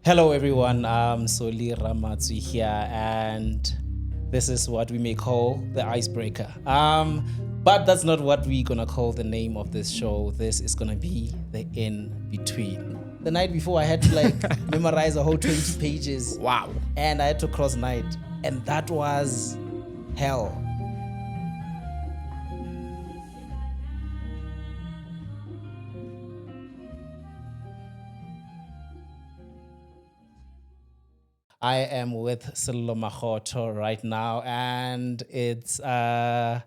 Hello, everyone. I'm Soli Ramatsu here, and this is what we may call the icebreaker. But that's not what we're gonna call the name of this show. This is gonna be the in between. The night before, I had to memorize a whole 20 pages. Wow. And I had to cross night, and that was hell. I am with Sello Mahoto right now, and it's a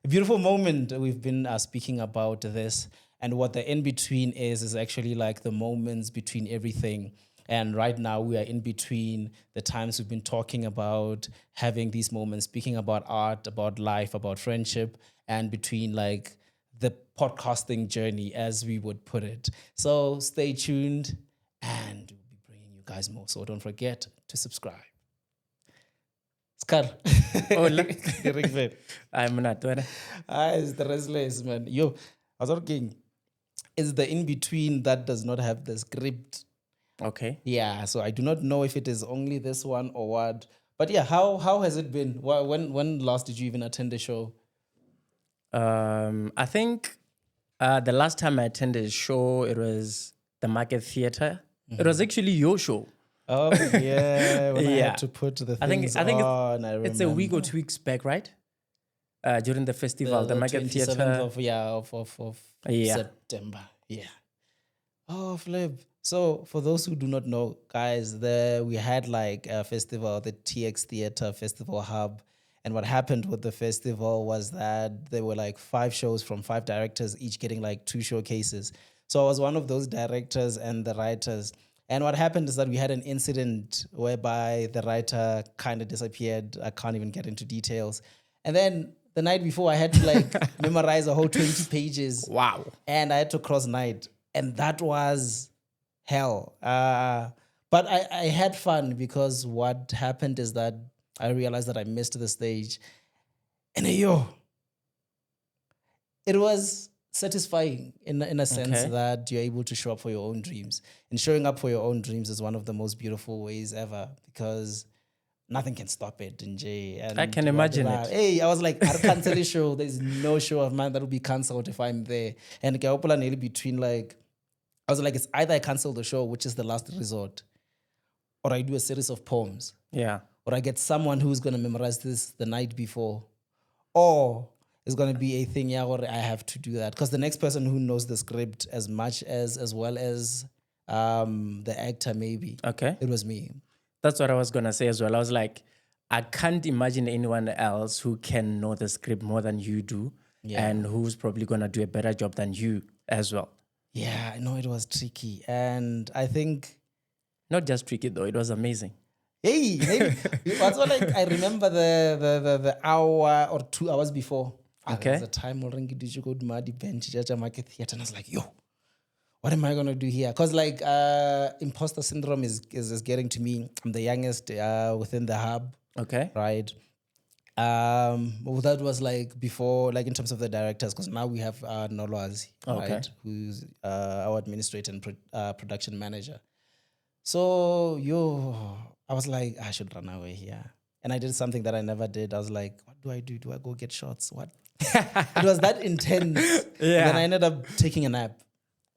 beautiful moment. We've been speaking about this, and what the in between is actually like the moments between everything. And right now, we are in between the times we've been talking about having these moments, speaking about art, about life, about friendship, and between like the podcasting journey, as we would put it. So stay tuned, and you guys more. So don't forget to subscribe. Scar. Hola. Rick Van. I'm not. It's the restless, man. Yo, I was talking. It's the in between that does not have the script. Okay. Yeah, so I do not know if it is only this one or what. But yeah, how has it been? When last did you even attend the show? I think the last time I attended a show, it was the Market Theatre. It was actually your show. Oh yeah, when I Yeah. had to put the I think things I think on. it's a week or 2 weeks back, right? During the festival, the Market 27th Theatre. of Yeah. September. Yeah. Oh, flip. So for those who do not know, guys, we had like a festival, the TX Theater Festival Hub. And what happened with the festival was that there were like 5 shows from 5 directors, each getting like 2 showcases. So I was one of those directors and the writers. And what happened is that we had an incident whereby the writer kind of disappeared. I can't even get into details. And then the night before, I had to memorize a whole 20 pages. Wow. And I had to cross night. And that was hell. But I had fun because what happened is that I realized that I missed the stage. And it was satisfying in a sense Okay. that you're able to show up for your own dreams. And showing up for your own dreams is one of the most beautiful ways ever because nothing can stop it. And I can imagine it. Hey, I was like, I cancel the show. There's no show of mine that will be cancelled if I'm there. And between I was like, it's either I cancel the show, which is the last resort, or I do a series of poems, Yeah. or I get someone who's going to memorize this the night before, or it's going to be a thing, or I have to do that. Because the next person who knows the script as well as the actor, maybe, Okay. it was me. That's what I was going to say as well. I was like, I can't imagine anyone else who can know the script more than you do and who's probably going to do a better job than you as well. Yeah, I know it was tricky. And I think, Not just tricky though, it was amazing. hey, maybe, also I remember the hour or 2 hours before. Okay. There's a time already did you go to Madi Bench, Market Theatre, and I was like, yo, what am I gonna do here? Because imposter syndrome is getting to me. I'm the youngest within the hub, Okay. right? Well, that was before, in terms of the directors, because now we have Noloazi, Okay. right, who's our administrator and production manager. So I was like, I should run away here, and I did something that I never did. I was like, what do I do? Do I go get shots? What? It was that intense. Yeah. And then I ended up taking a nap.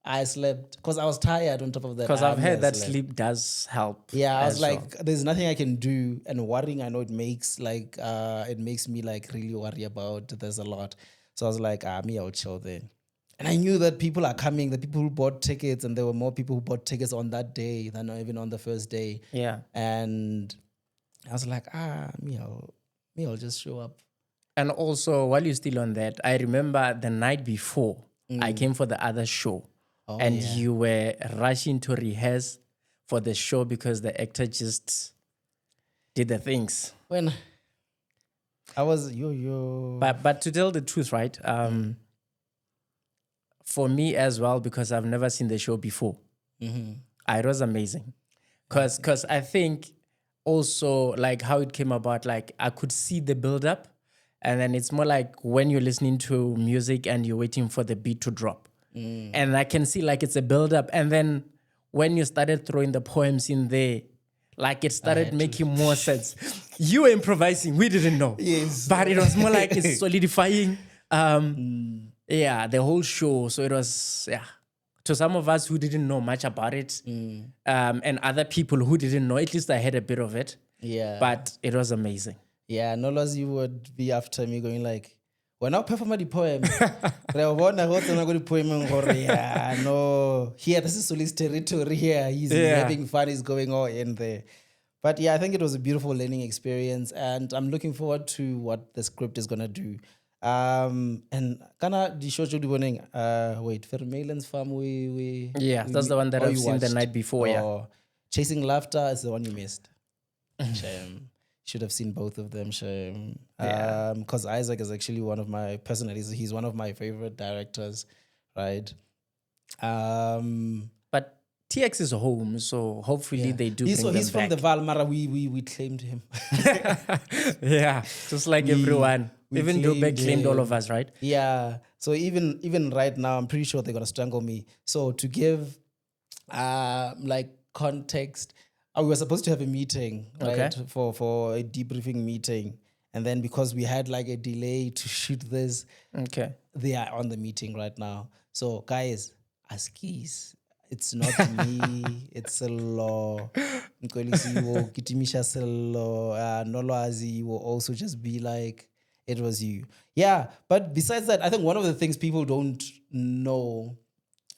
I slept because I was tired on top of that. Because I've heard that slept. sleep does help. Yeah, I was as like, well. there's nothing I can do, and worrying, I know it makes it makes me really worry about. There's a lot, so I was like, me, I'll chill then. And I knew that people are coming, the people who bought tickets, and there were more people who bought tickets on that day than even on the first day. Yeah. And I was like, I'll just show up. And also, while you're still on that, I remember the night before I came for the other show, and yeah. you were rushing to rehearse for the show because the actor just did the things. When I was But to tell the truth, right? For me as well, because I've never seen the show before, it was amazing. Because I think also how it came about, I could see the build up, and then it's more like when you're listening to music and you're waiting for the beat to drop. And I can see it's a build up, and then when you started throwing the poems in there, like it started making more sense. You were improvising, we didn't know. Yes. But it was more like it's solidifying the whole show. So it was, to some of us who didn't know much about it, and other people who didn't know, at least I had a bit of it. Yeah. But it was amazing. Yeah, Nolas, you would be after me going like, we're now performing the poem. Yeah, no, here, this is Suli's territory here. He's having fun, he's going all in there. But yeah, I think it was a beautiful learning experience, and I'm looking forward to what the script is gonna do. And kana the show should be running. Wait, Vermeulen's Farm. That's the one that I've seen the night before. Yeah, Chasing Laughter is the one you missed. Shame. Should have seen both of them. Shame. Because Isaac is actually one of my he's one of my favorite directors, right? But TX is home, so hopefully they do. He's from the Valmara. We claimed him. Yeah, just like everyone. Even Dobek claimed all of us, right? Yeah. So even right now, I'm pretty sure they're gonna strangle me. So to give like context, we were supposed to have a meeting, right? For a debriefing meeting. And then because we had like a delay to shoot this, they are on the meeting right now. So guys, askies, it's not me, it's a law. Nolwazi will also just be like, it was you. Yeah, but besides that, I think one of the things people don't know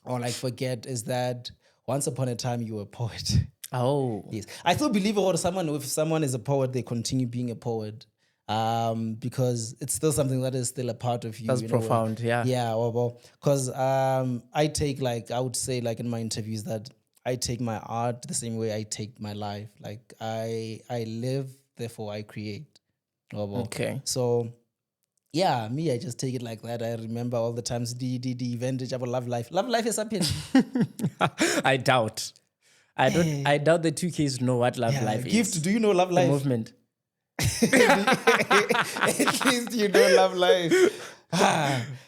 or like forget is that once upon a time you were a poet. Oh. Yes. I still believe if someone is a poet, they continue being a poet. Because it's still something that is still a part of you. That's profound, yeah. Yeah, because I take I would say in my interviews that I take my art the same way I take my life. Like I live, therefore I create. Okay. So yeah, me, I just take it like that. I remember all the times the event about Love Life. Love Life is happening. I doubt. I doubt the 2Ks know what Love Life is. Gift, do you know Love Life? The movement. At least you know Love Life.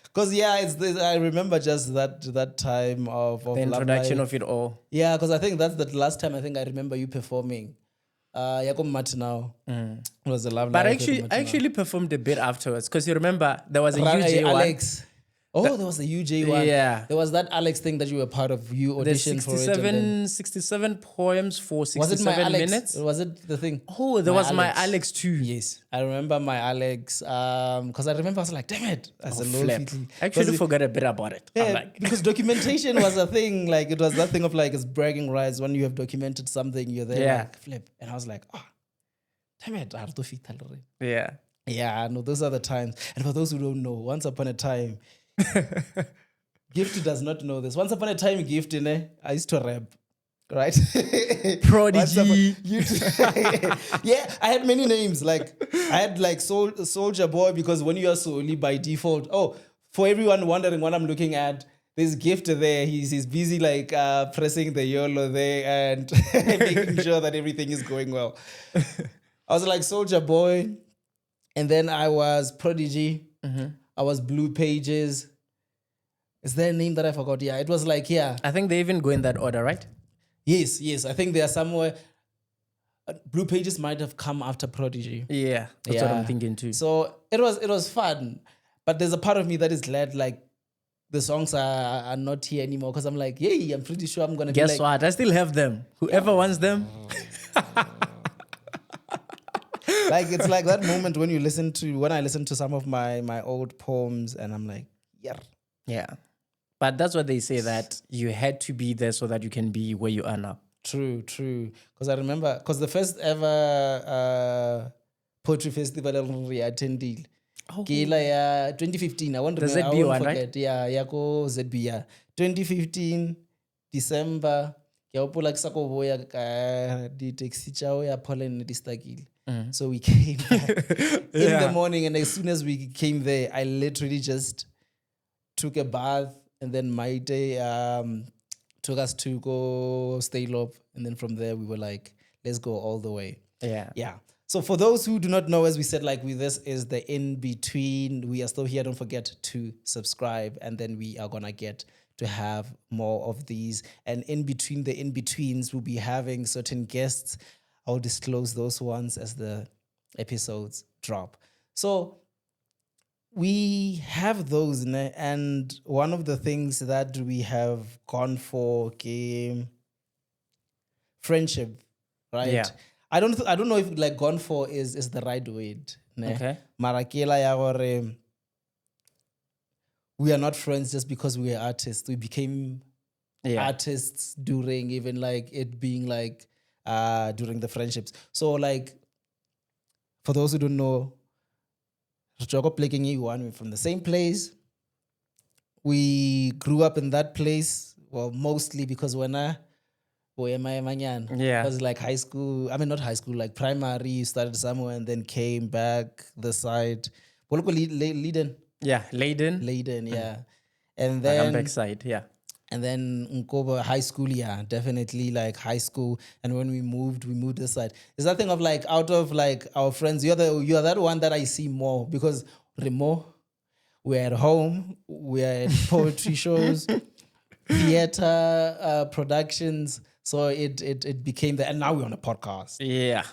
Because I remember just that time of the introduction of it all. Yeah, because I think that's the last time I think I remember you performing. Yakum Matinao was a Love Life. But I actually performed a bit afterwards because you remember there was a UJ Alex. one. Oh, there was the UJ one. Yeah. There was that Alex thing that you were part of. You auditioned for it. 67 poems for 67 was it my Alex? minutes. Was it the thing? Oh, there was Alex. My Alex too. Yes. I remember my Alex. Because I remember I was like, damn it. I actually forgot a bit about it. Yeah, because documentation was a thing. Like, it was that thing of it's bragging rights. When you have documented something, you're there flip. And I was like, damn it. Yeah. Yeah, no, those are the times. And for those who don't know, once upon a time, Gift does not know this. Once upon a time, Gift, I used to rap, right? Prodigy. Yeah, I had many names. I had Soldier Boy, because when you are Soli by default. Oh, for everyone wondering what I'm looking at, there's Gift there. He's busy pressing the YOLO there and making sure that everything is going well. I was Soldier Boy, and then I was Prodigy. Mm-hmm. I was Blue Pages. Is there a name that I forgot? Yeah, it was I think they even go in that order, right? Yes. I think they are somewhere. Blue Pages might have come after Prodigy. Yeah, that's what I'm thinking too. So it was fun, but there's a part of me that is glad the songs are not here anymore, because I'm yay, I'm pretty sure I'm gonna. Guess what? I still have them. Whoever wants them. It's like that moment when I listen to some of my old poems, and I'm like, yeah. Yeah. But that's what they say, that you had to be there so that you can be where you are now. True. Because I remember, the first ever poetry festival I attended, 2015. I won't forget. The ZB one, right? Yeah, go ZB. Yeah, 2015 December. So we came back in the morning, and as soon as we came there, I literally just took a bath, and then my day took us to go stay low, and then from there we were let's go all the way. Yeah. So for those who do not know, as we said, this is the In Between. We are still here. Don't forget to subscribe, and then we are gonna get to have more of these. And in between the in-betweens, we'll be having certain guests. I'll disclose those ones as the episodes drop. So we have those, ne? And one of the things that we have gone for game friendship, right? Yeah. I don't know if like gone for is the right word. Ne? Okay. Marakela ya gore we are not friends just because we are artists. We became Yeah. artists during even like it being like during the friendships. So like for those who don't know, Joko playing one, we're from the same place. We grew up in that place. Well, mostly because when I Yeah. was like high school. I mean, not high school, like primary. You started somewhere and then came back the side. Leiden, Yeah. Leiden. yeah. And Like I'm then backside. Yeah. Nkoba high school, yeah, definitely like high school. And when we moved this side. It's that thing of like out of like our friends, you're that one that I see more because Remo, we're at home, we're at poetry shows, theater productions. So it became that, and now we're on a podcast. Yeah.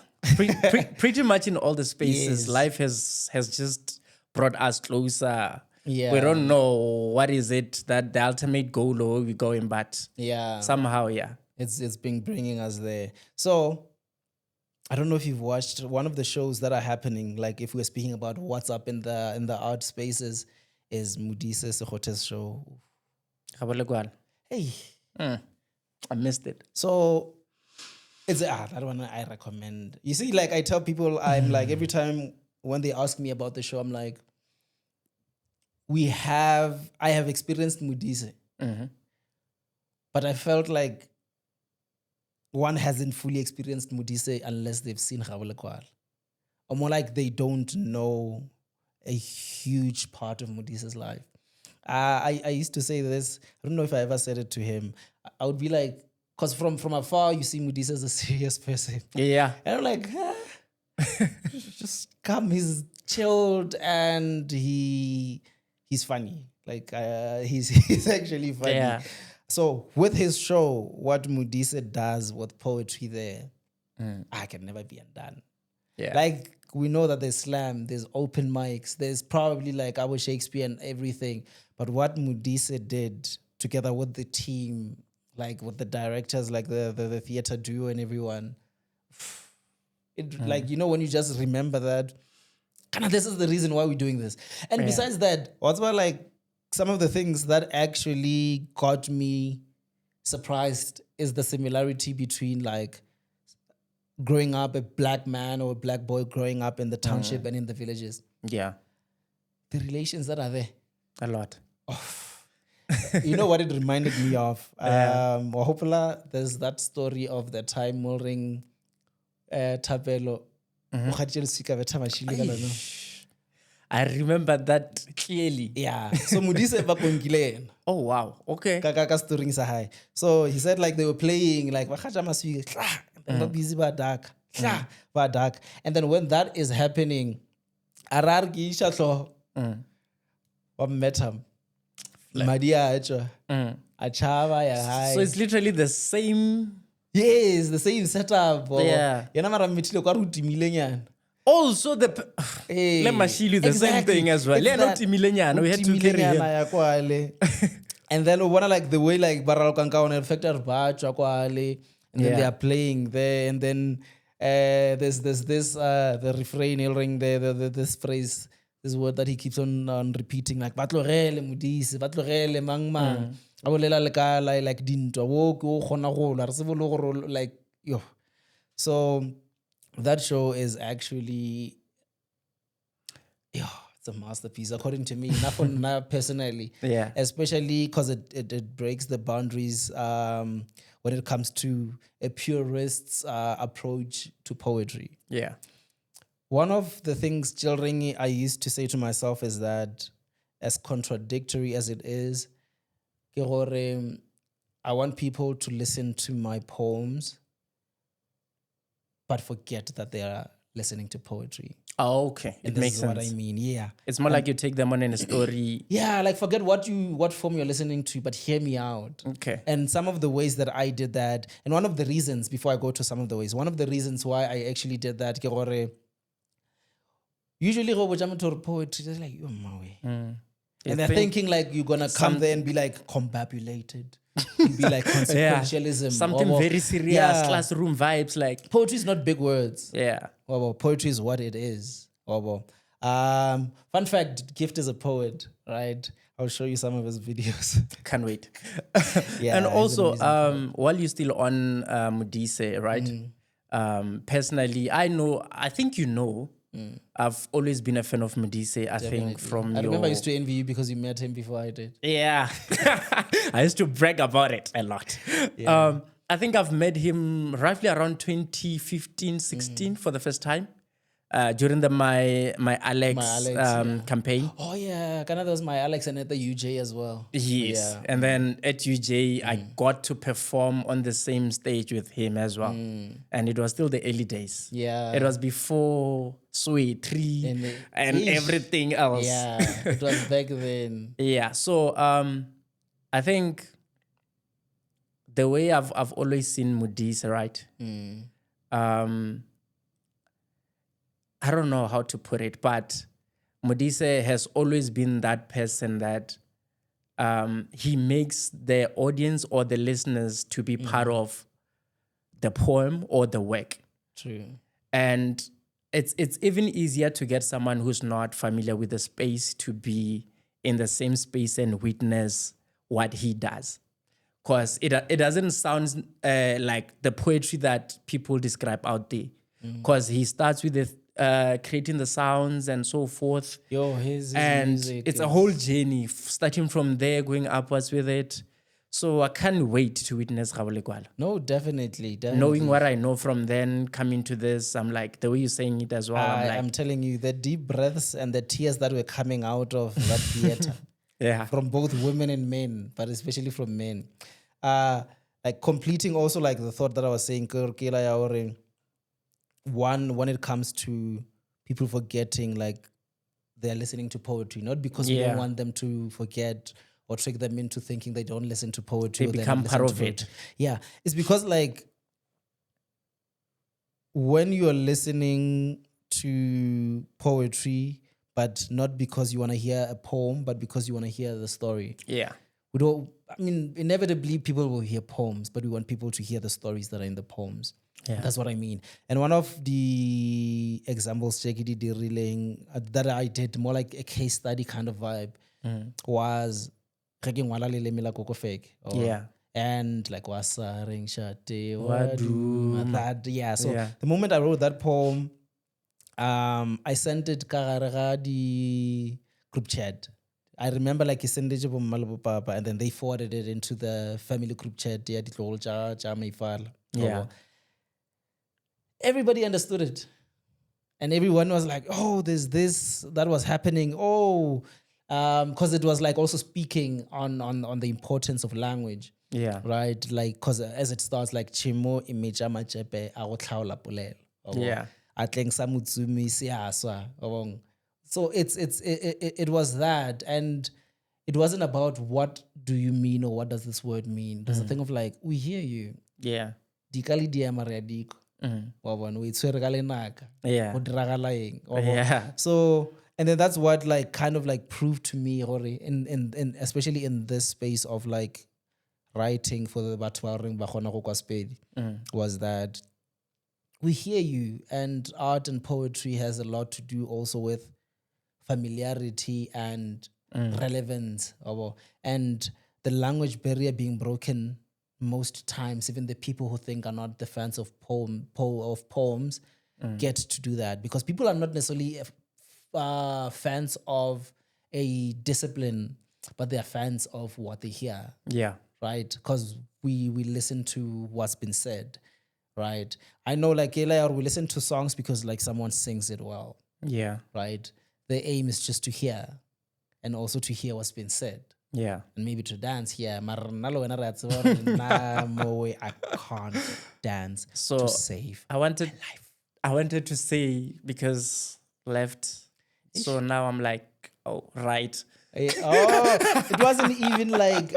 Pretty much in all the spaces, Yes. life has just brought us closer. Yeah. We don't know what is it that the ultimate goal or where we're going, but Yeah, somehow, yeah. it's been bringing us there. So I don't know if you've watched one of the shows that are happening. Like if we're speaking about what's up in the art spaces, is Mudise Sehote's show. Kabalekwan. Hey, I missed it. so it's that one I recommend. You see, like I tell people, I'm like every time when they ask me about the show, I'm like, I have experienced Mudise, but I felt like one hasn't fully experienced Mudise unless they've seen Gabalekwal. Or more like they don't know a huge part of Mudise's life. I used to say this. I don't know if I ever said it to him. I would be like, because from afar, you see Mudise as a serious person. Yeah. And I'm like, just come. He's chilled and he's funny. Like he's actually funny. Yeah. So with his show, what Mudise does with poetry there, I can never be undone. Yeah. Like we know that there's slam, there's open mics, there's probably like our Shakespeare and everything. But what Mudise did together with the team, like with the directors, like the theater duo and everyone, it like when you just remember that, kind of this is the reason why we're doing this. And besides that, what's about like some of the things that actually got me surprised is the similarity between like growing up a black man or a black boy growing up in the township and in the villages. Yeah. The relations that are there. A lot. You know what it reminded me of? Hopefully there's that story of the time Mulring Tapelo. I remember that clearly. Yeah. So Mudise bakongile. Oh, wow. Okay. Kaka story sa high. So he said like they were playing like Wakaja Maswi, and busy ba dark. And then when that is happening, Arargi Shatlo Metam. Madia Achava ya high. So it's literally the same. Yes, the same setup. Yeah. Yana mara mitilo kwa ruti milenyan. Also, Hey, let me show you the same exactly. thing as well. It's Yeah, not that millennial. We had to carry him. ya kwale. And then one like the way like Baral Kanka on Factor Bacha kwale. And then they are playing there. And then there's this the refrain he'll ring there, this phrase, this word that he keeps on repeating, like Batlorele Mudisi, Batlorele Mangman. I will like dinto walk like yo. So that show is actually it's a masterpiece according to me, not for not personally. Yeah. Especially because it breaks the boundaries when it comes to a purist's approach to poetry. Yeah. One of the things, Children, I used to say to myself is that as contradictory as it is, ke gore, I want people to listen to my poems, but forget that they are listening to poetry. Oh, okay. And It this makes is sense. what I mean. Yeah. It's more like you take them on in a story. Yeah, like forget what form you're listening to, but hear me out. Okay. And some of the ways that I did that, and one of the reasons, before I go to some of the ways, one of the reasons why I actually did that, ke gore, usually go to poetry, they're like, you're my way. You And they're think thinking like you're gonna come there and be like combabulated. You'll be like consequentialism. something or- very serious, Yeah. classroom vibes, like Poetry is not big words. yeah. Well, poetry is what it is. Well, fun fact, Gift is a poet, right? I'll show you some of his videos. Can't wait. Yeah, and he's an also, amazing while you're still on Modise, right? Personally, I think you know, I've always been a fan of Modise. I think from I your... remember I used to envy you because you met him before I did. Yeah. I used to brag about it a lot. I think I've met him roughly around 2015, 16 for the first time. During the my Alex, yeah. campaign. Oh yeah, Canada was my Alex and at the UJ as well. Yes. Yeah. And then at UJ, I got to perform on the same stage with him as well. And it was still the early days. Yeah. It was before Sway 3 and Eesh. everything else. Yeah, it was back then. Yeah. So I think the way I've always seen Modise, right? I don't know how to put it, but Modise has always been that person that he makes the audience or the listeners to be part of the poem or the work. True. And it's even easier to get someone who's not familiar with the space to be in the same space and witness what he does. Because it doesn't sound like the poetry that people describe out there. Because he starts with the creating the sounds and so forth. Yo, his And music it's a is- whole journey, starting from there, going upwards with it. So I can't wait to witness Gabole Gwala. No, definitely. Knowing what I know from then, coming to this, I'm like, the way you're saying it as well, I'm like, I'm telling you, the deep breaths and the tears that were coming out of that theater yeah. from both women and men, but especially from men. Like completing also like the thought that I was saying, Kila ya hore, one, when it comes to people forgetting, like they're listening to poetry, not because we Yeah. don't want them to forget or trick them into thinking they don't listen to poetry. They or they're become not part listening of to it. poetry. Yeah, it's because like when you're listening to poetry, but not because you want to hear a poem, but because you want to hear the story. Yeah. We don't. I mean, inevitably, people will hear poems, but we want people to hear the stories that are in the poems. Yeah. That's what I mean. And one of the examples Jackie did relaying that I did more like a case study kind of vibe was Keke Ngwala Leleme la Koko Fake. Yeah. And like Wasaring Shate Waduma. that yeah. So Yeah. the moment I wrote that poem, I sent it ka gare ga di group chat. I remember like he sent it to Malibu Papa and then they forwarded it into the family group chat. Yeah, Yeah. Everybody understood it. And everyone was like, oh, there's this that was happening. Oh, because it was like also speaking on the importance of language. Yeah. Right? Like, because as it starts, like, Chimo imeja machepe agotlaola pulelo. Yeah. Atleng sa mutsumi siaswa. So it was that. And it wasn't about what do you mean or what does this word mean. There's a thing of like, we hear you. Yeah. Dikali diamariadiko. We tswere ka lenaka. Yeah. Go diragala eng. Yeah. So, and then that's what like kind of like proved to me, in especially in this space of like writing for the batho ba reng ba kgona go kwa Sepedi, was that we hear you, and art and poetry has a lot to do also with familiarity and relevance, and the language barrier being broken most times. Even the people who think are not the fans of poems get to do that, because people are not necessarily fans of a discipline, but they are fans of what they hear. Yeah. Right? Because we listen to what's been said, right? I know like we listen to songs because like someone sings it well, Yeah. right? The aim is just to hear, and also to hear what's been said, Yeah. and maybe to dance here. I can't dance So to save I wanted to say, because left. So now I'm like, oh, right. It wasn't even like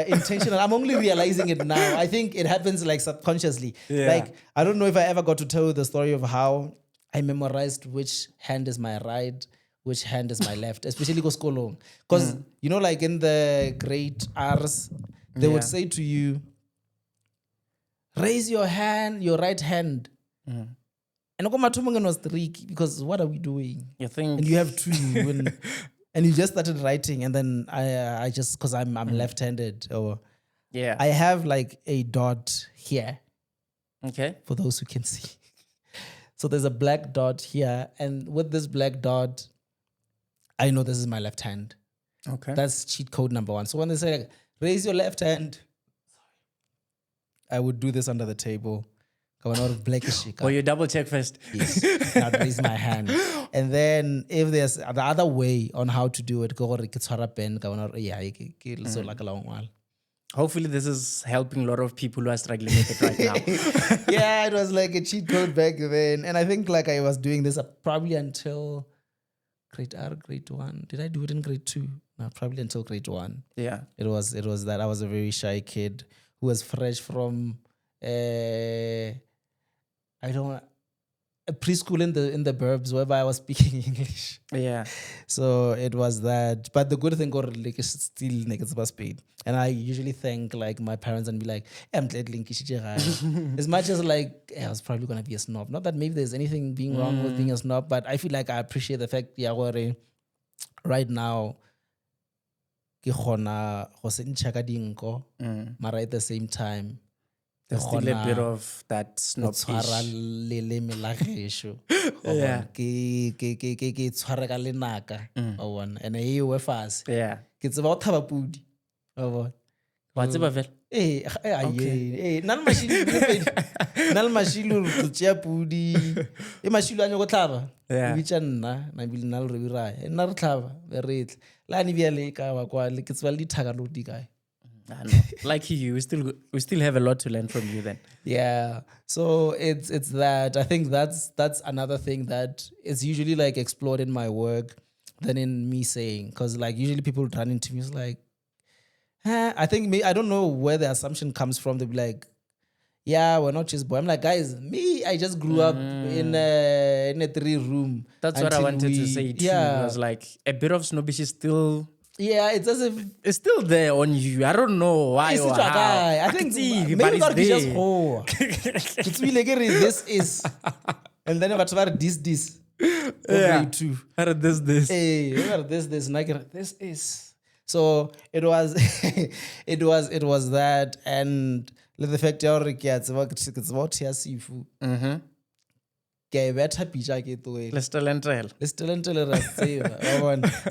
intentional. I'm only realizing it now. I think it happens like subconsciously. Yeah. Like, I don't know if I ever got to tell you the story of how I memorized which hand is my right, which hand is my left, especially go skolong. Because, you know, like in the great R's, they would Yeah. say to you, raise your hand, your right hand. And Okomatumungen was tricky because what are we doing? You think? And you have two. And you just started writing, and then I just, because I'm left-handed, or Yeah. I have like a dot here Okay. for those who can see. So there's a black dot here, and with this black dot, I know this is my left hand. Okay. That's cheat code number one. So when they say like, raise your left hand, I would do this under the table. Going out of blackish. Or you double check first. Yes. I'd raise my hand. And then if there's the other way on how to do it, go pen. So like a long while. Hopefully this is helping a lot of people who are struggling with it right now. Yeah, it was like a cheat code back then. And I think like I was doing this probably until grade R, grade 1. Did I do it in grade 2? No, probably until grade 1. Yeah. It was that I was a very shy kid who was fresh from a preschool in the burbs whereby I was speaking English. Yeah. So it was that. But the good thing like is still negative speed. And I usually thank like my parents and be like, I'm glad as much as like I was probably gonna be a snob. Not that maybe there's anything being wrong with being a snob, but I feel like I appreciate the fact right now ke khona go se ntšha ka dinko, mara at the same time There's still a bit of that snobbish. leleme la gešo. Yeah. Ke tshwara ka lenaka. And e we fase. Yeah. Ke tseba go thaba pudi. Wa tseba fela? Na le mashilu re tšea pudi. E mashilu a nyako tlhaba. Yeah. E bitša nna na bile nna le re biraya. Nna re tlhaba be re tle. La ni bjale ka ba kwa le ke tseba le dithaka lo di kae. I know. Like you still have a lot to learn from you then. Yeah. So it's that. I think that's another thing that is usually like explored in my work than in me saying. Because like usually people run into me, it's like, I think I don't know where the assumption comes from. They'll be like, yeah, we're not just boy. I'm like, guys, I just grew up in a 3-room. That's what I wanted to say too. Yeah. I was like, a bit of snobbish is still... Yeah, it's as if it's still there on you. I don't know why or how. I think maybe God can just hold. It's really like this is, and then about this. Yeah. Too. How did this? Hey, this. Like this is. So it was, it was that, and the fact that it's about sifu. Let's still enter.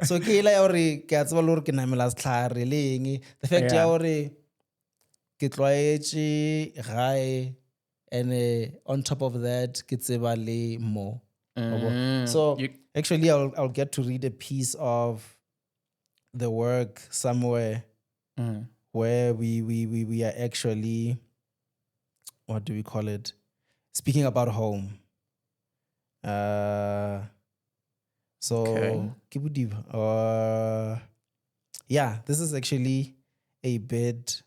So ke ila ore ke a tseba le gore ke namela setlhare leng the fact ya ore ke tlwaetse gae and on top of that ke tseba le mo. So actually I'll get to read a piece of the work somewhere where we are actually, what do we call it, speaking about home. So yeah, this is actually a bit,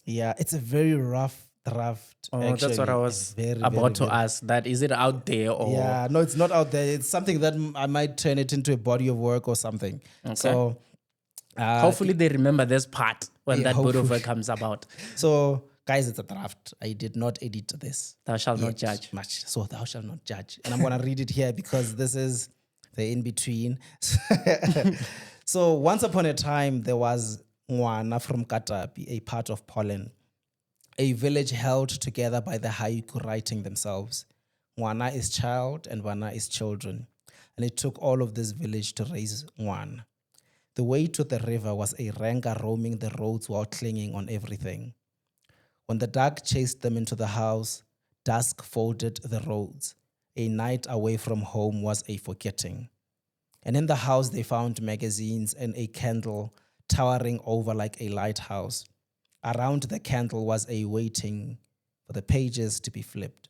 it's a very rough draft. Oh, actually. that's what I was about to ask. That is it out there or? Yeah, no, it's not out there. It's something that I might turn it into a body of work or something. Okay. So hopefully they remember this part when that body of work comes about. So guys, it's a draft. I did not edit this. Thou shalt not judge. Much. So thou shalt not judge. And I'm going to read it here because this is the in-between. So once upon a time, there was Ngwana from Katapi, a part of Poland, a village held together by the haiku writing themselves. Ngwana is child and Wana is children. And it took all of this village to raise Ngwana. The way to the river was a ranga roaming the roads while clinging on everything. When the dark chased them into the house, dusk folded the roads. A night away from home was a forgetting. And in the house they found magazines and a candle towering over like a lighthouse. Around the candle was a waiting for the pages to be flipped.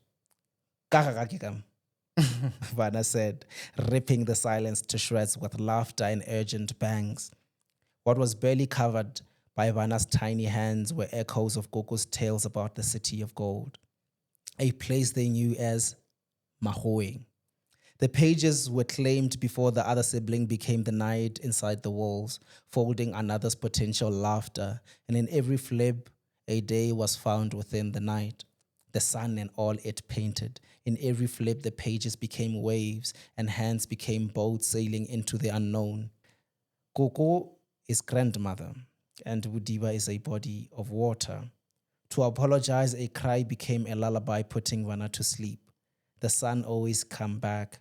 Vanna said, ripping the silence to shreds with laughter and urgent bangs. What was barely covered by Vanna's tiny hands were echoes of Gogo's tales about the city of gold, a place they knew as Mahoing. The pages were claimed before the other sibling became the knight inside the walls, folding another's potential laughter, and in every flip, a day was found within the night. The sun and all it painted. In every flip, the pages became waves, and hands became boats sailing into the unknown. Koko is grandmother, and Budiba is a body of water. To apologize, a cry became a lullaby, putting Vanna to sleep. The sun always come back,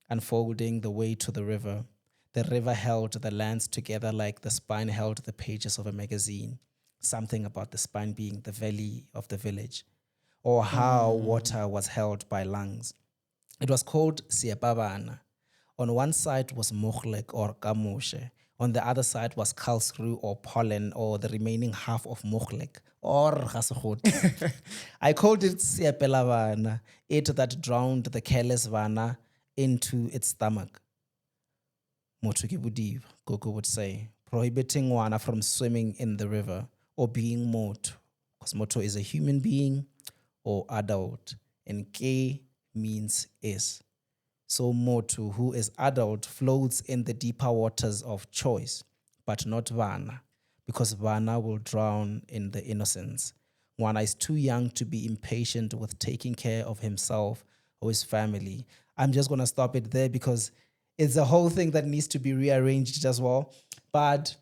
unfolding the way to the river. The river held the lands together like the spine held the pages of a magazine. Something about the spine being the valley of the village, or how water was held by lungs. It was called Siapabana. On one side was Mochlek or Kamoshe. On the other side was Karlsruhe or pollen or the remaining half of Mochlek or Gasogot. I called it Siapelavana, it that drowned the careless Vana into its stomach. Motuki Budiv, Gogo would say, prohibiting Wana from swimming in the river or being Moto, because Moto is a human being or adult, and K means is. So Motu, who is adult, floats in the deeper waters of choice, but not Vana, because Vana will drown in the innocence. Wana is too young to be impatient with taking care of himself or his family. I'm just going to stop it there because it's a whole thing that needs to be rearranged as well. But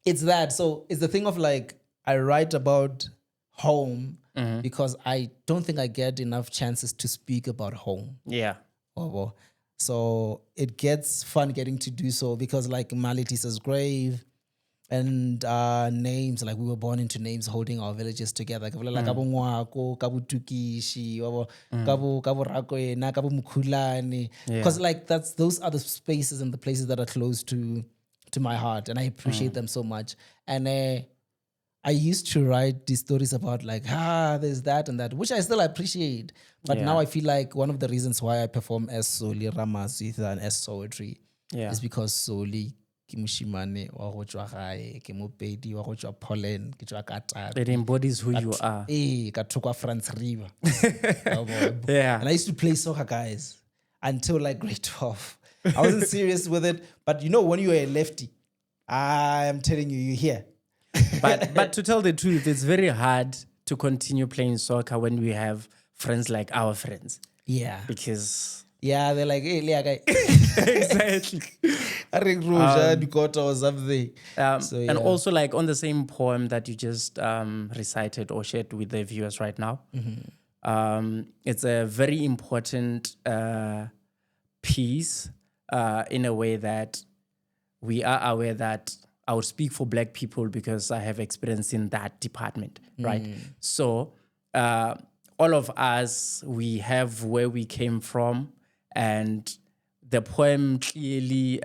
it's that. So it's the thing of like, I write about home because I don't think I get enough chances to speak about home. Yeah. So it gets fun getting to do so because like Malitisa's grave and names, like we were born into names holding our villages together. Like Kabo Ngwako, Kabo Tukishi, Kabo Rakoena, Kabo Mukulani. Because like those are the spaces and the places that are close to my heart, and I appreciate them so much. And I used to write these stories about like, there's that and that, which I still appreciate. But now I feel like one of the reasons why I perform as Soli Ramazwi than as Poetry is because Soli ke moshimane wa go tswa gae ke mopedi wa go tswa pollen ke tswa Katapi. It embodies who you are. Ka thoko France River. Yeah. And I used to play soccer, guys, until like grade 12. I wasn't serious with it. But you know, when you are a lefty, I am telling you, you're here. But to tell the truth, it's very hard to continue playing soccer when we have friends like our friends. Yeah. Because... Yeah, they're like, hey, Lea guy. Exactly. I think Roja Bikota or something. And also like on the same poem that you just recited or shared with the viewers right now, it's a very important piece in a way that we are aware that I would speak for Black people because I have experience in that department, right? So all of us, we have where we came from, and the poem clearly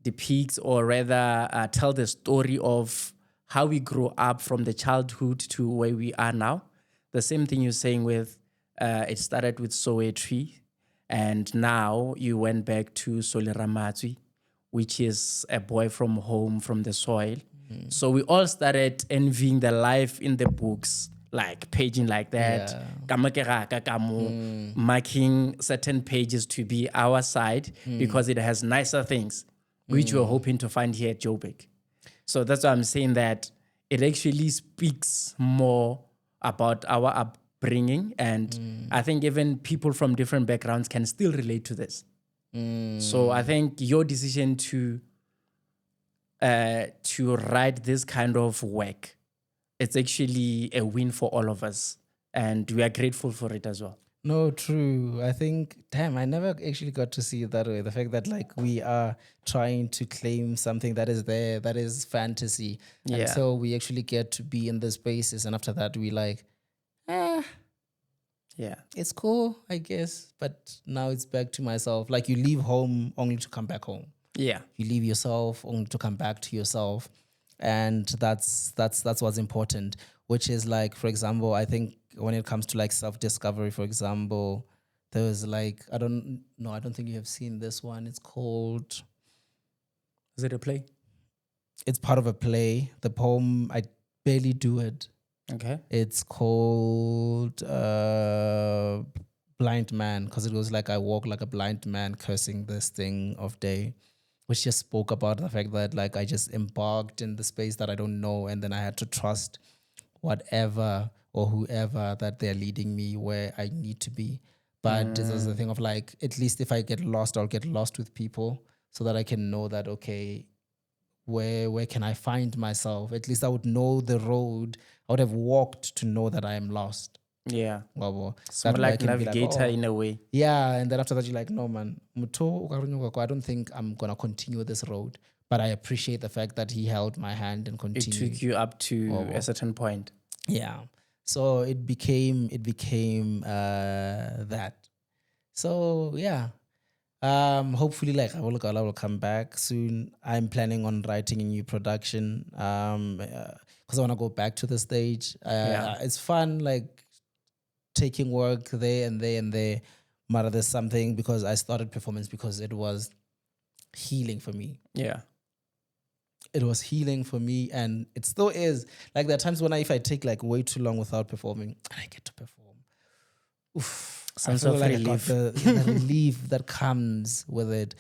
depicts or rather tell the story of how we grew up from the childhood to where we are now. The same thing you're saying with, it started with Soweto, and now you went back to Soliramatswi, which is a boy from home, from the soil. So we all started envying the life in the books, like paging like that, marking certain pages to be our side because it has nicer things, which we're hoping to find here at Joburg. So that's why I'm saying that it actually speaks more about our upbringing. And I think even people from different backgrounds can still relate to this. So I think your decision to write this kind of work, it's actually a win for all of us. And we are grateful for it as well. No, true. I think, damn, I never actually got to see it that way. The fact that like we are trying to claim something that is there, that is fantasy, until we actually get to be in the spaces. And after that, we like, it's cool, I guess. But now it's back to myself. Like you leave home only to come back home. Yeah. You leave yourself only to come back to yourself. And that's what's important, which is like, for example, I think when it comes to like self-discovery, for example, There was like, I don't know, I don't think you have seen this one. It's called, Is it a play? it's part of a play. The poem, I barely do it. Okay. It's called Blind Man, because it was like I walk like a blind man cursing this thing of day, which just spoke about the fact that like I just embarked in the space that I don't know, and then I had to trust whatever or whoever that they're leading me where I need to be. But this is the thing of like, at least if I get lost, I'll get lost with people so that I can know that, okay, where can I find myself? At least I would know the road. I would have walked to know that I am lost. Yeah. Well, It's that more way I like can be like, navigator oh, in a way. yeah. And then after that, you're like, no, man, I don't think I'm going to continue this road. But I appreciate the fact that he held my hand and It continued. took you up to a certain point. Yeah. So it became that. So yeah. Hopefully like I will come back soon. I'm planning on writing a new production. Because I want to go back to the stage. Yeah. It's fun like taking work there and there and there. But there's something, because I started performance because it was healing for me. Yeah. It was healing for me, and it still is. Like there are times when if I take like way too long without performing and I get to perform, oof, Sense I feel of like relief. I got the relief that comes with it.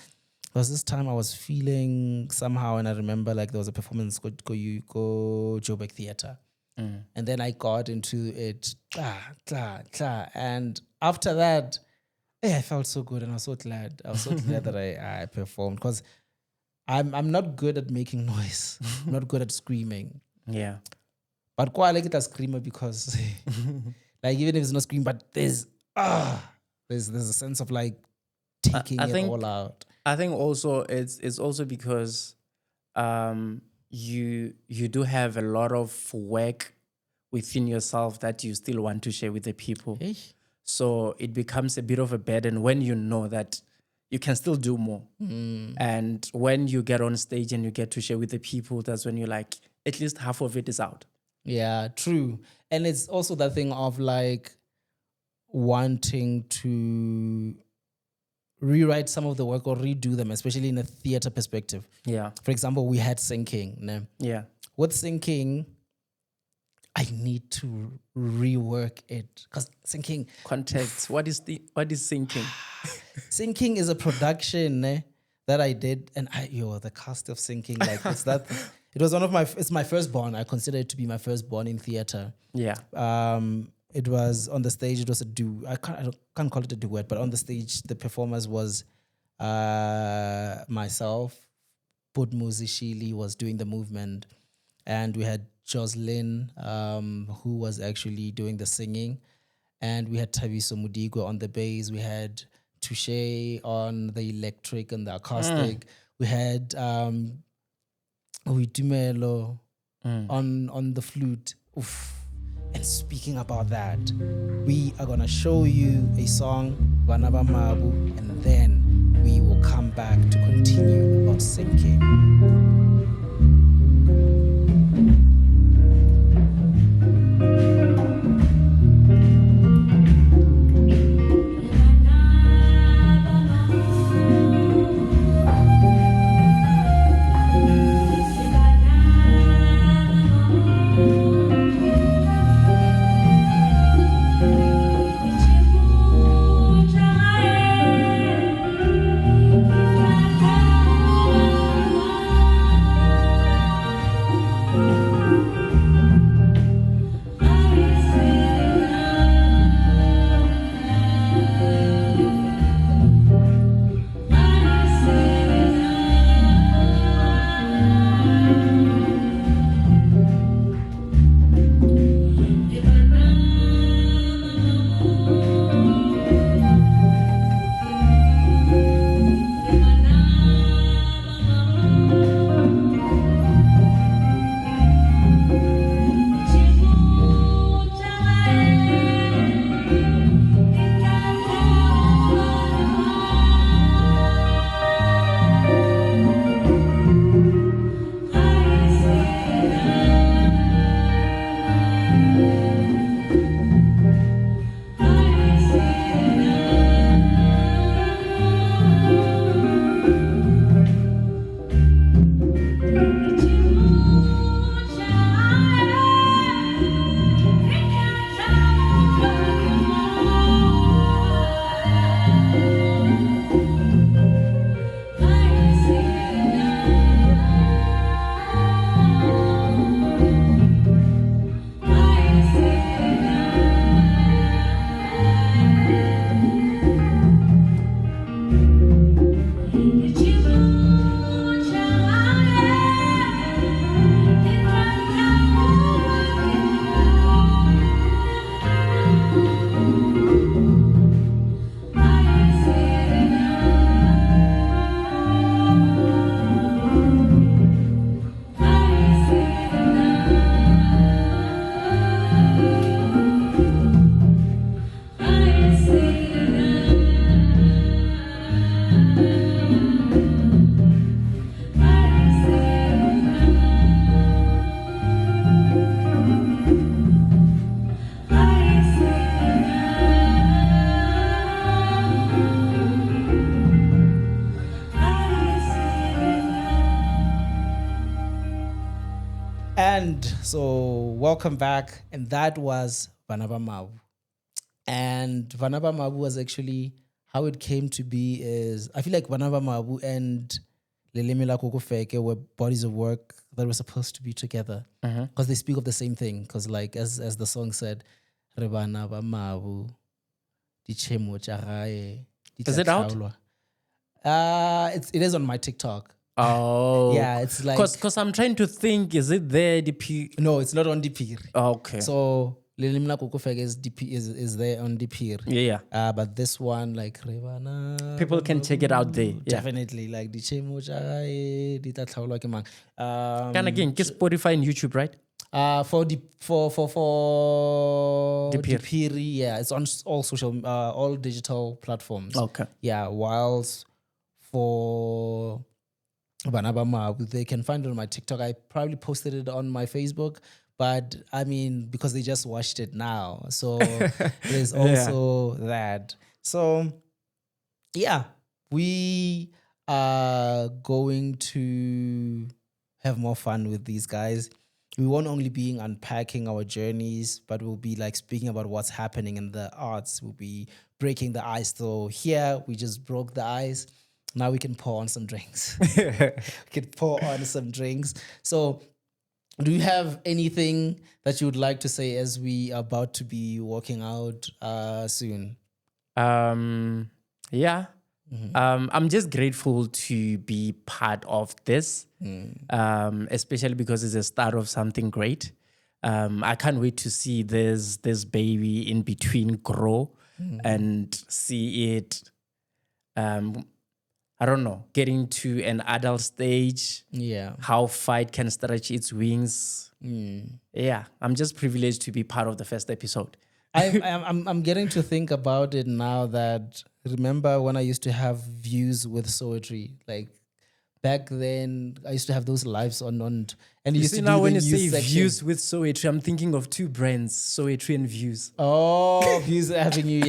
Because this time I was feeling somehow, and I remember like there was a performance go Joburg Theatre, and then I got into it, and after that, I felt so good, and I was so glad. I was so glad that I performed, because I'm not good at making noise. I'm not good at screaming. Yeah. But quite like it a screamer, because like even if it's not scream, but there's a sense of like taking I it think all out. I think also it's also because you do have a lot of work within yourself that you still want to share with the people. Hey. So it becomes a bit of a burden when you know that you can still do more. And when you get on stage and you get to share with the people, that's when you're like, at least half of it is out. Yeah, true. And it's also that thing of like wanting to rewrite some of the work or redo them, especially in a theater perspective. Yeah. For example, we had Sinking. Ne? Yeah. With Sinking, I need to rework it, because Sinking Context. What is sinking? Sinking is a production that I did, and the cast of Sinking, like it was it's my firstborn. I consider it to be my firstborn in theater. Yeah. It was on the stage. It was I can't call it a duet, but on the stage, the performers was myself. Budmuzi Shili was doing the movement, and we had Jocelyn, who was actually doing the singing, and we had Tabiso Mudigwe on the bass. We had Touche on the electric and the acoustic. We had Uitumelo on the flute. Oof. And speaking about that, we are gonna show you a song, Vanaba Mabu, and then we will come back to continue about Sinking. And so, welcome back. And that was Vanaba Mabu. And Vanaba Mabu was actually how it came to be. Is I feel like Vanaba Mabu and Lelemela Kokofeke were bodies of work that were supposed to be together because they speak of the same thing. Because, like, as the song said, Re Vanaba Mabu, di chemo tša gae, di Is tla it out? hlaolwa. It is on my TikTok. Oh, Yeah, it's like because I'm trying to think, is it there? no, it's not on DP. Okay. So Lilimla Kokofek is DP is there on DP. Yeah. But this one like Revana, People can check it out there. Yeah. definitely like di chemo tša gae, di tla hlaolwa ke mang. And again, get Spotify and YouTube, right? For Dipiri. Dipiri, yeah, it's on all all digital platforms. Okay. Yeah, whilst for Banabama, they can find it on my TikTok. I probably posted it on my Facebook, but I mean, because they just watched it now. So there's also that. So yeah, we are going to have more fun with these guys. We won't only be unpacking our journeys, but we'll be like speaking about what's happening in the arts. We'll be breaking the ice. So here we just broke the ice. Now we can pour on some drinks. We can pour on some drinks. So do you have anything that you would like to say as we are about to be walking out soon? Yeah. I'm just grateful to be part of this, especially because it's the start of something great. I can't wait to see this baby in between grow and see it. I don't know, getting to an adult stage. Yeah. How fight can stretch its wings. Yeah, I'm just privileged to be part of the first episode. I'm getting to think about it now that remember when I used to have views with Poetry, like back then I used to have those lives on and you used See, to now do when the you news say section. views with Soetri, I'm thinking of two brands, Soetri and Views. Oh, Views Avenue,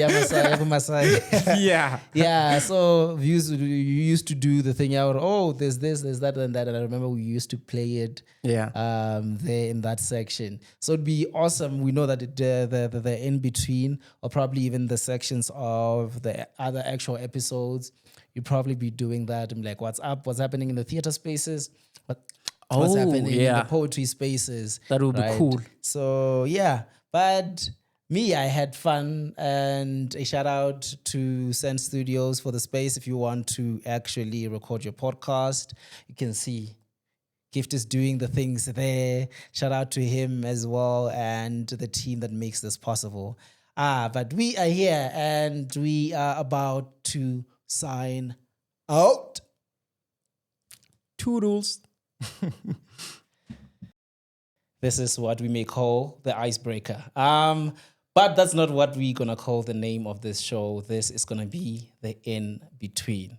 Masai. Yeah. Yeah, so Views, you used to do the thing out. Oh, there's this, there's that, and that, and I remember we used to play it. Yeah. There in that section. So it'd be awesome. We know that the in between, or probably even the sections of the other actual episodes, you'd probably be doing that. I'm like, what's up? What's happening in the theater spaces? What's happening in the poetry spaces? That would be cool. So yeah, but me, I had fun, and a shout out to Send Studios for the space. If you want to actually record your podcast, you can see Gift is doing the things there. Shout out to him as well and the team that makes this possible. But we are here and we are about to sign out. Toodles. This is what we may call the icebreaker. But that's not what we're going to call the name of this show. This is going to be the In Between.